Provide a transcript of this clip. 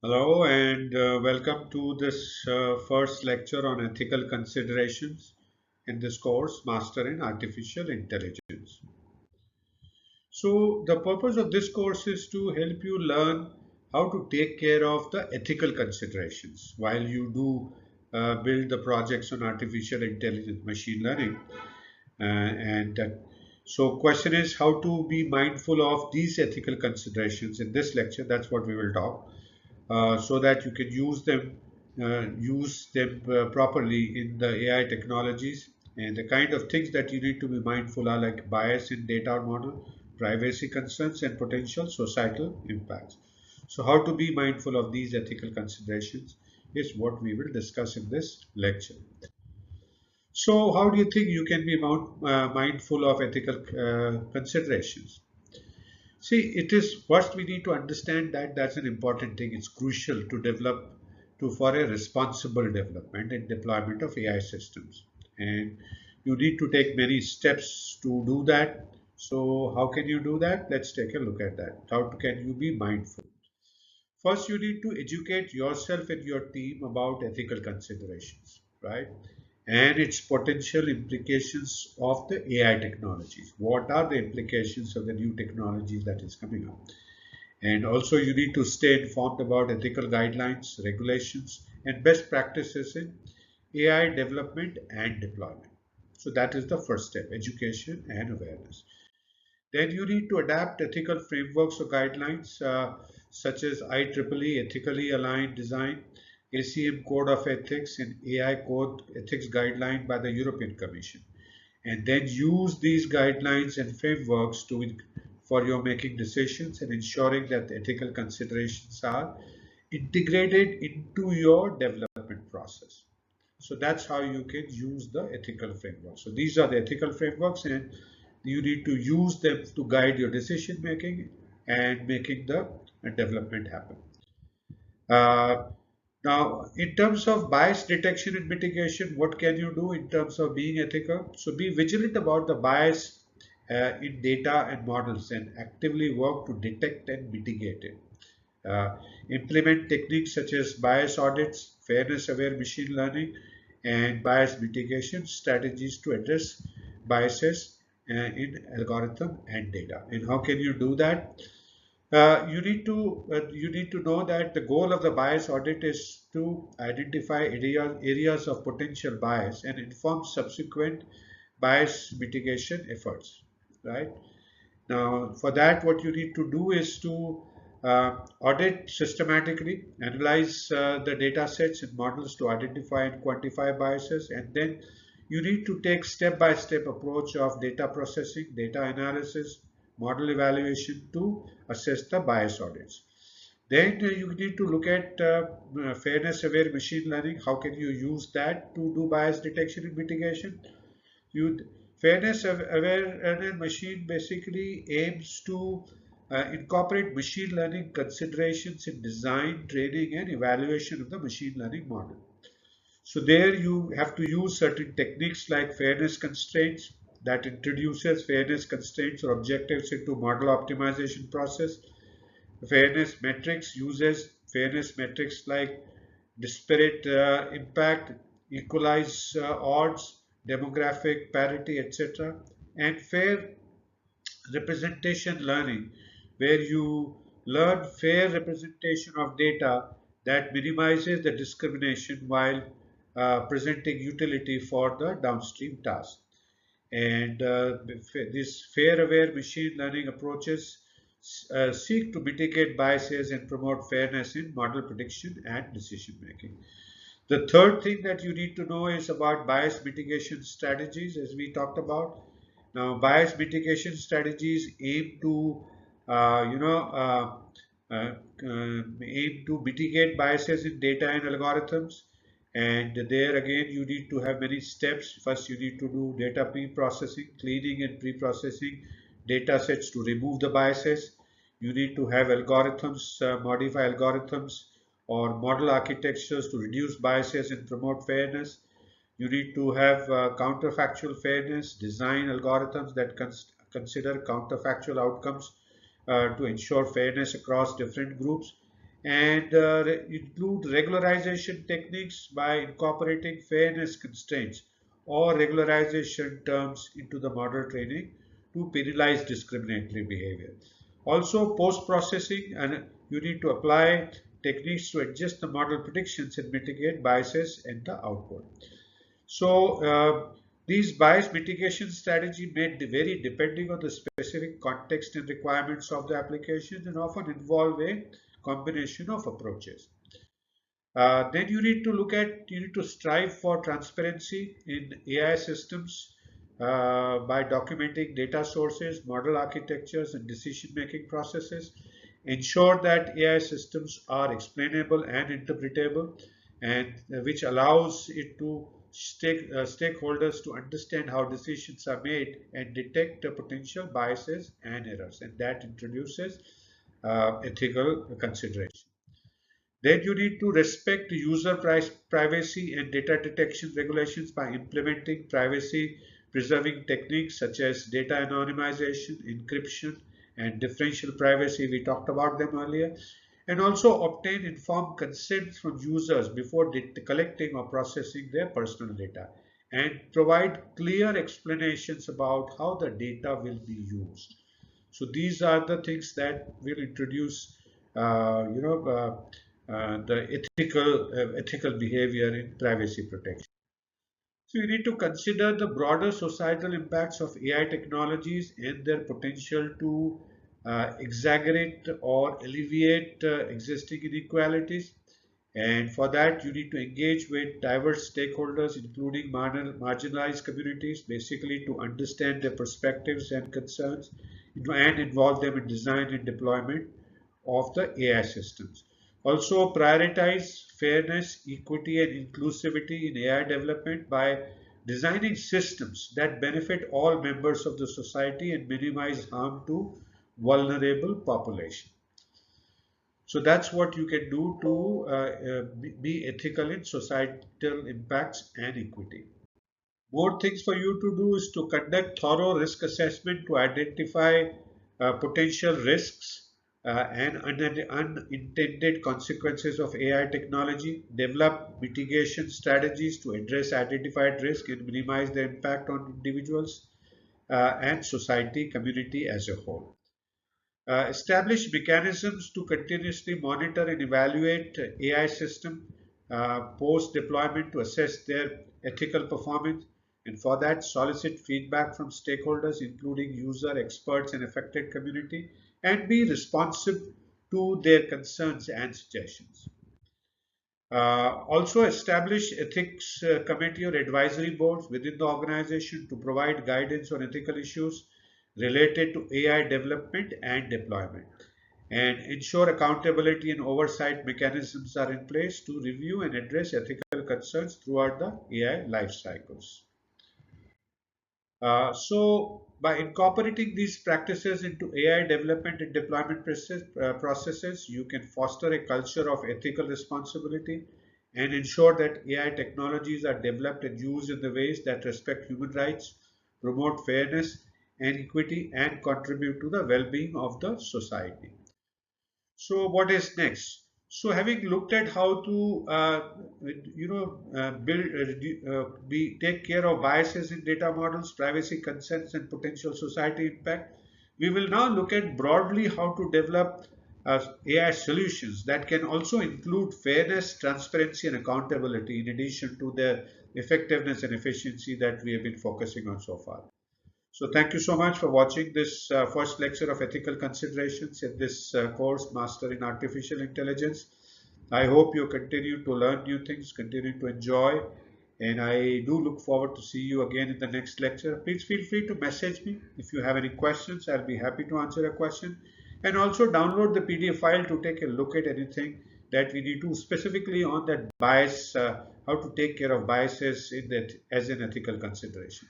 Hello and welcome to this first lecture on ethical considerations in this course, Master in Artificial Intelligence. So, the purpose of this course is to help you learn how to take care of the ethical considerations while you do build the projects on artificial intelligence, machine learning. And question is how to be mindful of these ethical considerations in this lecture. That's what we will talk so that you can use them properly in the AI technologies. And the kind of things that you need to be mindful are like bias in data model, privacy concerns, and potential societal impacts. So, how to be mindful of these ethical considerations is what we will discuss in this lecture. So, how do you think you can be mindful of ethical considerations? See, it is first we need to understand that that's an important thing. It's crucial to develop for a responsible development and deployment of AI systems. And you need to take many steps to do that. So how can you do that? Let's take a look at that. How can you be mindful? First, you need to educate yourself and your team about ethical considerations, right? And its potential implications of the AI technologies. What are the implications of the new technologies that is coming up? And also, you need to stay informed about ethical guidelines, regulations, and best practices in AI development and deployment. So, that is the first step, education and awareness. Then you need to adapt ethical frameworks or guidelines such as IEEE Ethically Aligned Design, ACM Code of Ethics, and AI Code Ethics Guideline by the European Commission. And then use these guidelines and frameworks for your making decisions and ensuring that the ethical considerations are integrated into your development process. So that's how you can use the ethical framework. So these are the ethical frameworks, and you need to use them to guide your decision making and making the development happen. Uh, Now, in terms of bias detection and mitigation, what can you do in terms of being ethical? So be vigilant about the bias in data and models and actively work to detect and mitigate it. Implement techniques such as bias audits, fairness-aware machine learning, and bias mitigation strategies to address biases in algorithm and data. And how can you do that? You need to know that the goal of the bias audit is to identify areas of potential bias and inform subsequent bias mitigation efforts. Right now, for that, what you need to do is to audit systematically, analyze the data sets and models to identify and quantify biases, and then you need to take step-by-step approach of data processing, data analysis, model evaluation to assess the bias audits. Then you need to look at fairness-aware machine learning. How can you use that to do bias detection and mitigation? You Fairness aware machine basically aims to incorporate machine learning considerations in design, training, and evaluation of the machine learning model. So there you have to use certain techniques like fairness constraints that introduces fairness constraints or objectives into model optimization process. Fairness metrics uses fairness metrics like disparate impact, equalize odds, demographic parity, etc. And fair representation learning, where you learn fair representation of data that minimizes the discrimination while presenting utility for the downstream task. And these fair-aware machine learning approaches seek to mitigate biases and promote fairness in model prediction and decision making. The third thing that you need to know is about bias mitigation strategies, as we talked about. Now, bias mitigation strategies aim to, uh, you know, uh, uh, aim to mitigate biases in data and algorithms. And there again, you need to have many steps. First, you need to do data pre-processing, cleaning and pre-processing data sets to remove the biases. You need to have algorithms, modify algorithms or model architectures to reduce biases and promote fairness. You need to have counterfactual fairness, design algorithms that consider counterfactual outcomes to ensure fairness across different groups. and include regularization techniques by incorporating fairness constraints or regularization terms into the model training to penalize discriminatory behavior. Also, post-processing, and you need to apply techniques to adjust the model predictions and mitigate biases in the output. So these bias mitigation strategy may vary depending on the specific context and requirements of the application and often involve a combination of approaches. Then you need to strive for transparency in AI systems by documenting data sources, model architectures, and decision-making processes. Ensure that AI systems are explainable and interpretable, and which allows it to stakeholders to understand how decisions are made and detect potential biases and errors, and that introduces ethical consideration. Then you need to respect user privacy and data detection regulations by implementing privacy preserving techniques such as data anonymization, encryption, and differential privacy. We talked about them earlier. And also obtain informed consent from users before collecting or processing their personal data. And provide clear explanations about how the data will be used. So these are the things that will introduce, the ethical behavior in privacy protection. So you need to consider the broader societal impacts of AI technologies and their potential to exaggerate or alleviate existing inequalities. And for that, you need to engage with diverse stakeholders, including marginalized communities, basically to understand their perspectives and concerns and involve them in design and deployment of the AI systems. Also, prioritize fairness, equity, and inclusivity in AI development by designing systems that benefit all members of the society and minimize harm to vulnerable population. So that's what you can do to be ethical in societal impacts and equity. More things for you to do is to conduct thorough risk assessment to identify potential risks and unintended consequences of AI technology, develop mitigation strategies to address identified risk and minimize the impact on individuals and society, community as a whole. Establish mechanisms to continuously monitor and evaluate AI system post deployment to assess their ethical performance, and for that solicit feedback from stakeholders including user experts and affected community, and be responsive to their concerns and suggestions. Also establish ethics committee or advisory boards within the organization to provide guidance on ethical issues related to AI development and deployment, and ensure accountability and oversight mechanisms are in place to review and address ethical concerns throughout the AI life cycles. So by incorporating these practices into AI development and deployment processes, you can foster a culture of ethical responsibility and ensure that AI technologies are developed and used in the ways that respect human rights, promote fairness and equity, and contribute to the well-being of the society. So what is next? So having looked at how to build take care of biases in data models, privacy concerns, and potential society impact, we will now look at broadly how to develop AI solutions that can also include fairness, transparency, and accountability in addition to their effectiveness and efficiency that we have been focusing on so far. So thank you so much for watching this first lecture of ethical considerations in this course, Master in Artificial Intelligence. I hope you continue to learn new things, continue to enjoy, and I do look forward to see you again in the next lecture. Please feel free to message me if you have any questions. I'll be happy to answer a question. And also download the PDF file to take a look at anything that we need to specifically on that bias, how to take care of biases in that as an ethical consideration.